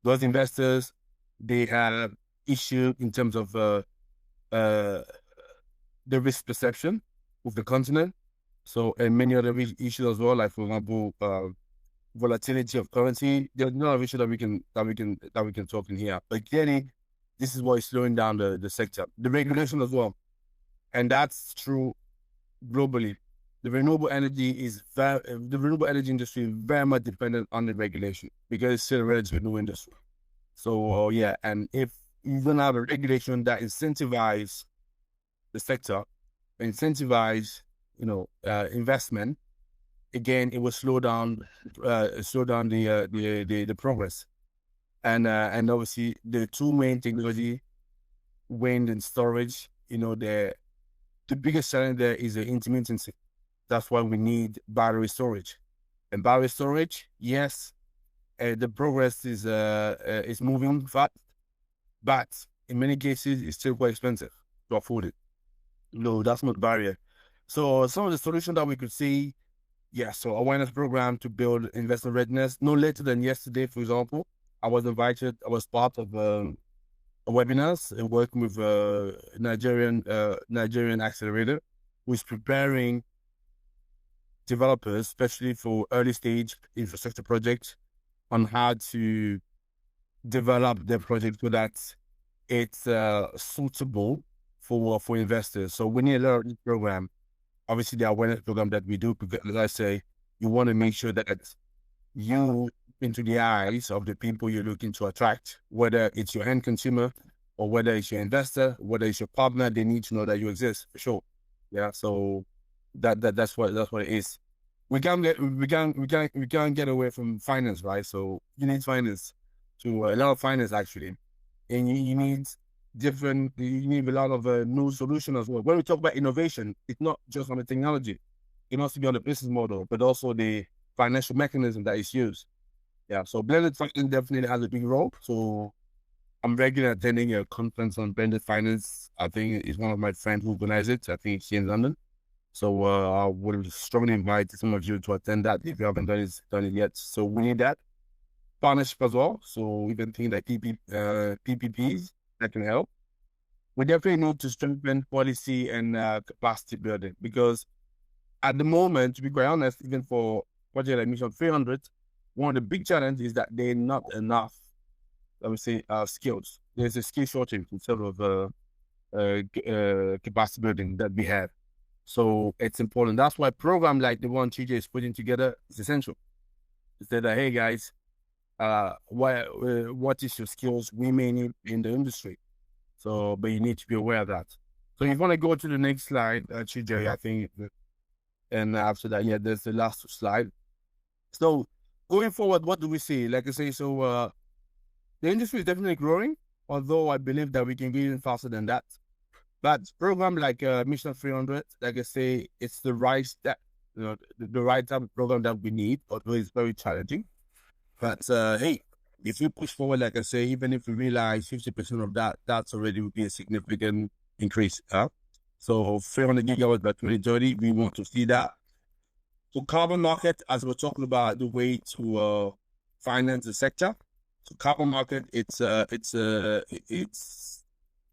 those investors, they have issue in terms of uh, the risk perception of the continent. So, and many other issues as well, like for example, volatility of currency. There's no other issue that we can talk in here. But clearly, this is what is slowing down the sector. The regulation as well, and that's true globally. The renewable energy industry is very much dependent on the regulation because it's still a relatively new industry. So yeah, and if you don't have a regulation that incentivize the sector, incentivize investment, again it will slow down the progress. And obviously the two main technology, wind and storage, the biggest challenge there is the intermittency. That's why we need battery storage. And battery storage, yes, the progress is moving fast, but in many cases it's still quite expensive to afford it. No, that's not barrier. So some of the solutions that we could see, yeah, so awareness program to build investment readiness. No later than yesterday, for example, I was part of webinars and working with a Nigerian accelerator who is preparing developers, especially for early stage infrastructure projects, on how to develop their project so that it's suitable for investors. So we need a lot of this program. Obviously, the awareness program that we do, because as I say, you want to make sure that you into the eyes of the people you're looking to attract, whether it's your end consumer or whether it's your investor, whether it's your partner, they need to know that you exist for sure. Yeah, so that's what it is. We can't get away from finance, right? So you need finance to a lot of finance actually, and you need a lot of new solutions as well. When we talk about innovation, it's not just on the technology; it must be on the business model, but also the financial mechanism that is used. Yeah, so blended finance definitely has a big role. So I'm regularly attending a conference on blended finance. I think it's one of my friends who organized it. I think it's here in London. So I would strongly invite some of you to attend that if you haven't done it yet. So we need that partnership as well. So even things like PPPs that can help. We definitely need to strengthen policy and capacity building, because at the moment, to be quite honest, even for project like Mission 300, one of the big challenges is that they're not enough, I would say, skills. There's a skill shortage instead of capacity building that we have. So it's important. That's why a program like the one TJ is putting together is essential. To say that, hey guys, what is your skills we may need in the industry? So, but you need to be aware of that. So if you want to go to the next slide, TJ, I think, and after that, yeah, there's the last slide. So going forward, what do we see? Like I say, so the industry is definitely growing, although I believe that we can go even faster than that. But program like Mission 300, like I say, it's the right step, the right type of program that we need, although it's very challenging. But hey, if we push forward, like I say, even if we realize 50% of that, that's already would be a significant increase. So 300 gigawatts by 2030, we want to see that. So carbon market, as we're talking about the way to finance the sector. So carbon market, it's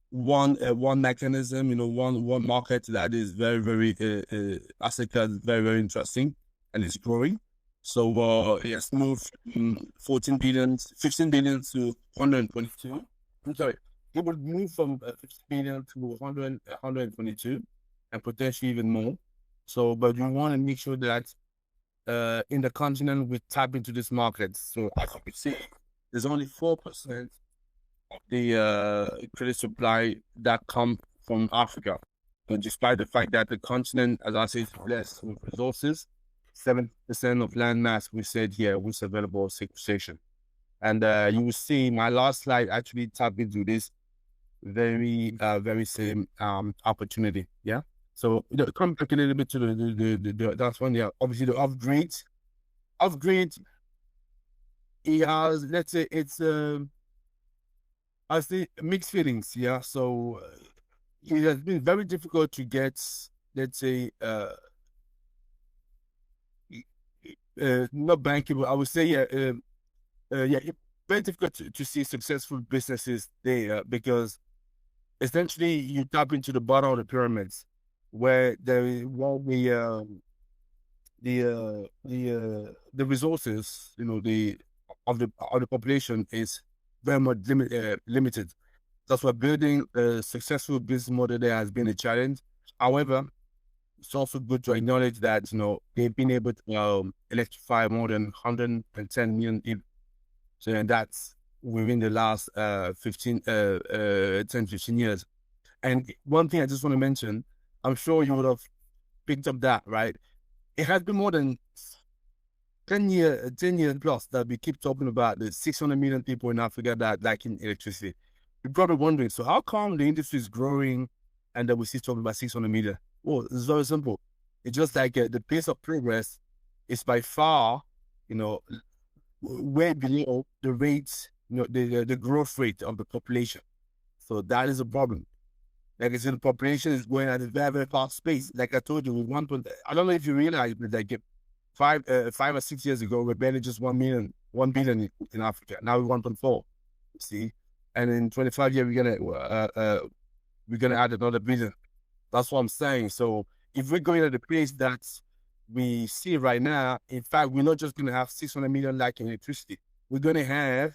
one mechanism, one market that is very, very asset class, very, very interesting, and it's growing. So it's moved from 15 billion to 122. I'm sorry, it would move from 15 billion to 122, and potentially even more. So, but we want to make sure that in the continent we tap into this market. So as you can see, there's only 4% the credit supply that come from Africa. But despite the fact that the continent, as I said, is blessed with resources, 7% of land mass we said here was available sequestration. And you will see my last slide actually tap into this very same opportunity. Yeah. So come back a little bit to the that's one. Yeah, obviously the upgrade. It has, let's say, it's I say mixed feelings. Yeah. So it has been very difficult to get, let's say, not bankable. I would say, yeah, very difficult to see successful businesses there because essentially you tap into the bottom of the pyramids where the resources, the of the population is very much limited. That's why building a successful business model there has been a challenge. However, it's also good to acknowledge that they've been able to electrify more than 110 million people. So, and that's within the last 10, 15 years. And one thing I just want to mention, I'm sure you would have picked up that, right? It has been more than 10 years plus that we keep talking about the 600 million people in Africa that lacking electricity. You're probably wondering, so how come the industry is growing and that we still talking about 600 million? Well, it's very simple. It's just like the pace of progress is by far, way below the rate, the growth rate of the population. So that is a problem. Like I said, the population is going at a very, very fast pace. Like I told you, I don't know if you realize, but like 5 or 6 years ago, we're barely just 1 billion in Africa. Now we're 1.4. See, and in 25 years we're gonna add another billion. That's what I'm saying. So if we're going at the pace that we see right now, in fact, we're not just gonna have 600 million lacking electricity. We're gonna have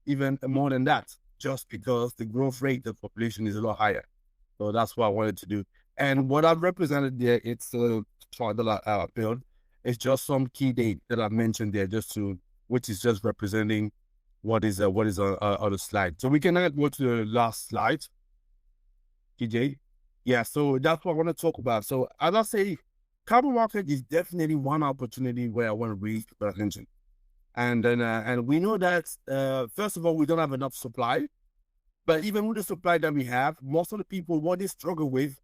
even more than that, just because the growth rate of the population is a lot higher. So that's what I wanted to do. And what I've represented there, it's a $2 build. It's just some key date that I've mentioned there, which is just representing what is on the slide. So we can now go to the last slide, TJ. Yeah, so that's what I want to talk about. So as I say, carbon market is definitely one opportunity where I want to raise people's attention. And then and we know that first of all, we don't have enough supply. But even with the supply that we have, most of the people, what they struggle with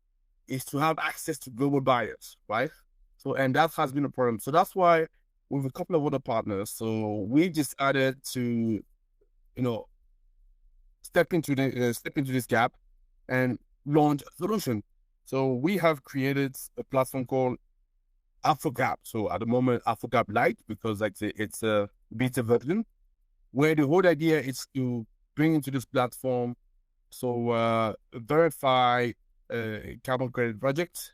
is to have access to global buyers, right? So, and that has been a problem. So that's why with a couple of other partners, so we decided to, step into this gap and launch a solution. So we have created a platform called Afrocarb. So at the moment, Afrocarb Lite, because like it's a beta version, where the whole idea is to bring into this platform, so verify carbon credit projects,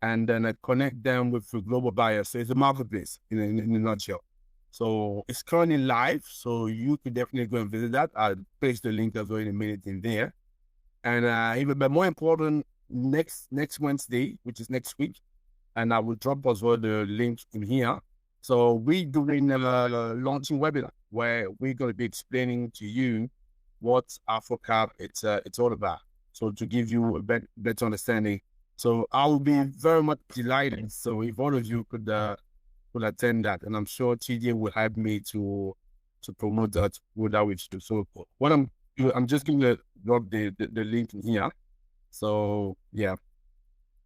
and then connect them with the global buyers. So it's a marketplace in a nutshell. So it's currently live, so you can definitely go and visit that. I'll paste the link as well in a minute in there. And even but more important, next Wednesday, which is next week, and I will drop as well the link in here. So we're doing a launching webinar where we're going to be explaining to you what Afrocarb it's all about. So to give you a better understanding. So I will be very much delighted. So if all of you could attend that, and I'm sure TJ will help me to promote that with that which do. So what I'm just going to drop the link in here. So yeah.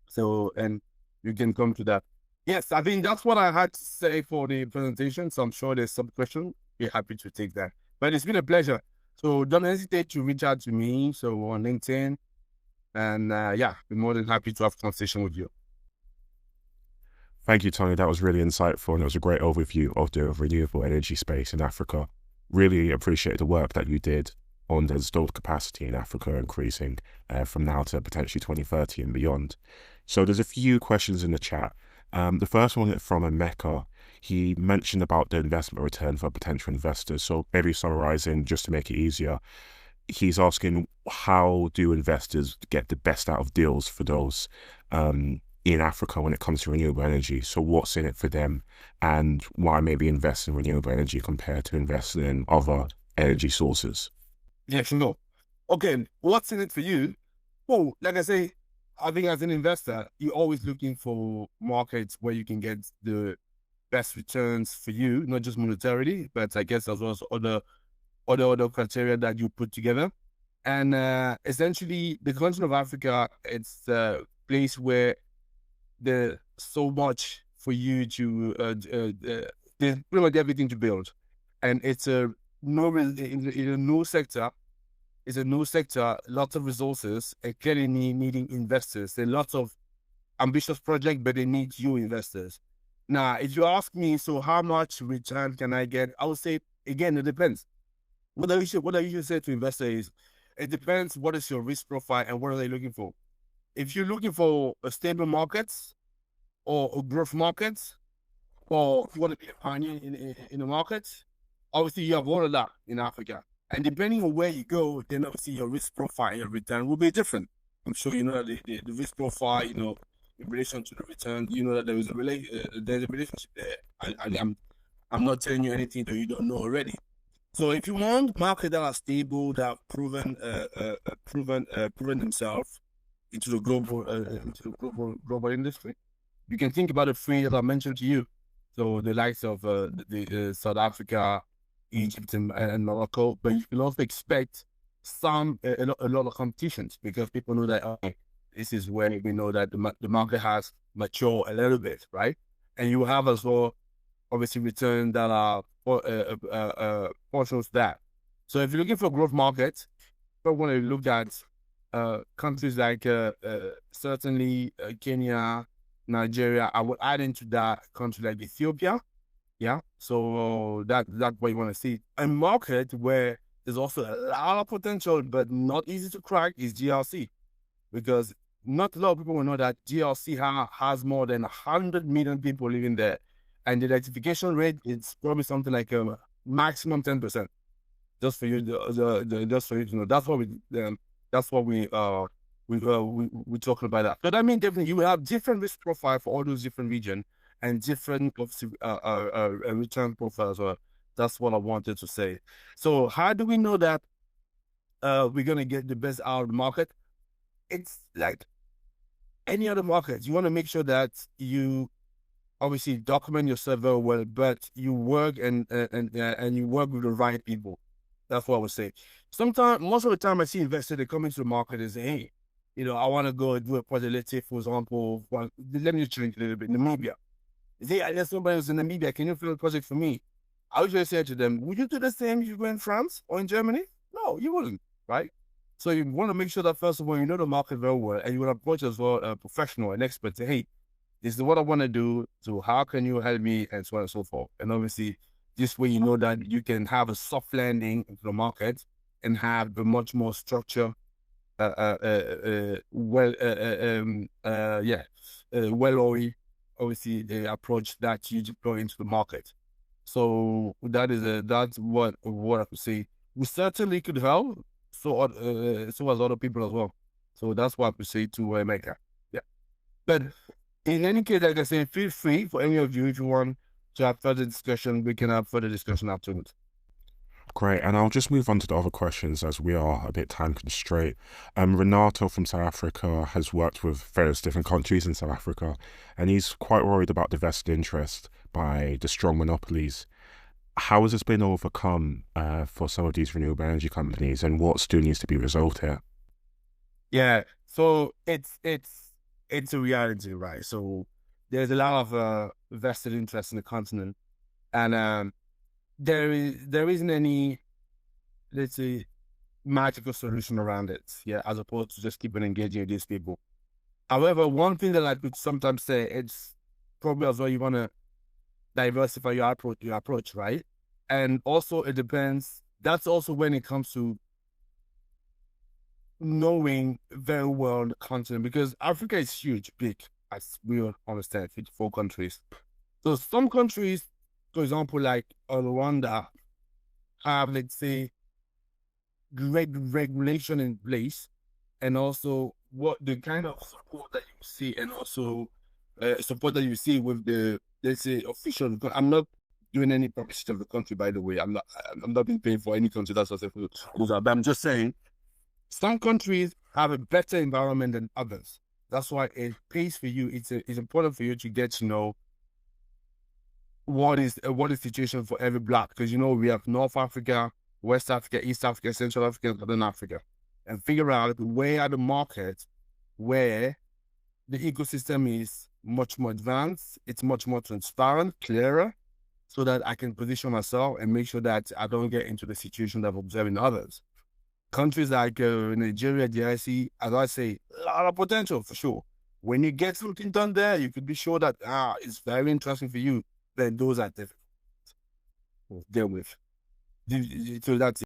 So and you can come to that. Yes, I think that's what I had to say for the presentation. So I'm sure there's some question. Be happy to take that. But it's been a pleasure. So don't hesitate to reach out to me. So on LinkedIn, and yeah, be more than happy to have a conversation with you. Thank you, Tony. That was really insightful, and it was a great overview of the renewable energy space in Africa. Really appreciate the work that you did on the installed capacity in Africa increasing from now to potentially 2030 and beyond. So there's a few questions in the chat. The first one from Emeka. He mentioned about the investment return for potential investors. So maybe summarizing just to make it easier, he's asking, how do investors get the best out of deals for those in Africa when it comes to renewable energy? So what's in it for them, and why maybe invest in renewable energy compared to investing in other energy sources? Yeah, sure. Okay, what's in it for you? Well, like I say, I think as an investor, you're always looking for markets where you can get the best returns for you, not just monetarily, but I guess as well as other criteria that you put together. And essentially, the continent of Africa, it's a place where there's so much for you to, there's pretty much everything to build. And it's in a new sector. It's a new sector, lots of resources, and clearly needing investors. There are lots of ambitious projects, but they need you investors. Now, if you ask me, so how much return can I get? I would say, again, it depends. what I usually say to investors is, it depends what is your risk profile and what are they looking for. If you're looking for a stable markets or a growth markets, or if you want to be a pioneer in the markets, obviously you have all of that in Africa. And depending on where you go, then obviously your risk profile and your return will be different. I'm sure you know that the risk profile, in relation to the return, you know that there's a relationship there. I'm not telling you anything that you don't know already. So if you want markets that are stable, that have proven themselves into the global industry, you can think about the three that I mentioned to you. So the likes of the South Africa, Egypt, and Morocco, but you can also expect a lot of competitions, because people know that this is where we know that the market has matured a little bit, right? And you have as well, obviously, returns that are portions that. So if you're looking for growth markets, you want to look at countries like certainly Kenya, Nigeria. I would add into that country like Ethiopia. Yeah. So that's what you want to see. A market where there's also a lot of potential, but not easy to crack, is GRC, because not a lot of people will know that GRC has more than 100 million people living there, and the electrification rate is probably something like a maximum 10%. Just for you, just for you to know, that's what we talking about that. But I mean, definitely, you will have different risk profile for all those different regions and different return profiles. That's what I wanted to say. So, how do we know that we're gonna get the best out of the market? It's like any other market. You want to make sure that you obviously document yourself very well, but you work and you work with the right people. That's what I would say. Sometimes, most of the time, I see investors, they come into the market and say, hey, I want to go and do a project. Let's say, for example, let me change a little bit, Namibia. They say, there's somebody who's in Namibia. Can you fill a project for me? I usually say to them, would you do the same if you were in France or in Germany? No, you wouldn't, right? So you want to make sure that, first of all, you know the market very well, and you want to approach as well a professional, an expert, say, hey, this is what I want to do. So how can you help me, and so on and so forth. And obviously, this way you know that you can have a soft landing into the market and have a much more structured, well-oiled, obviously, the approach that you deploy into the market. So that's what I could say. We certainly could help, so as other people as well. So that's what I could say to Mecca. Yeah, but in any case, like I said, feel free for any of you, if you want to have further discussion, we can have further discussion afterwards. Great, and I'll just move on to the other questions as we are a bit time constrained. Renato from South Africa has worked with various different countries in South Africa, and he's quite worried about the vested interest by the strong monopolies. How has this been overcome for some of these renewable energy companies, and what still needs to be resolved here? Yeah, so it's a reality, right? So there's a lot of vested interest in the continent, and there isn't any, let's say, magical solution around it. Yeah, as opposed to just keeping engaging with these people. However, one thing that I could sometimes say, it's probably as well, you want to diversify your approach, right? And also, it depends. That's also when it comes to knowing very well the continent, because Africa is huge, big, as we all understand, 54 countries. So some countries, for example, like Rwanda, have, let's say, great regulation in place, and also what the kind of support that you see, and also support that you see with the, let's say, official. I'm not doing any publicity of the country, by the way. I'm not being paid for any country. That's what but I'm just saying, some countries have a better environment than others. That's why it pays for you. It's important for you to get to know what is the situation for every block, because we have North Africa, West Africa, East Africa, Central Africa, and Southern Africa, and figure out where are the markets where the ecosystem is much more advanced, it's much more transparent, clearer, so that I can position myself and make sure that I don't get into the situation that I'm observing others. Countries like Nigeria, DRC, as I say, a lot of potential for sure. When you get something done there, you could be sure that it's very interesting for you. Then those are difficult to deal with. So that's it.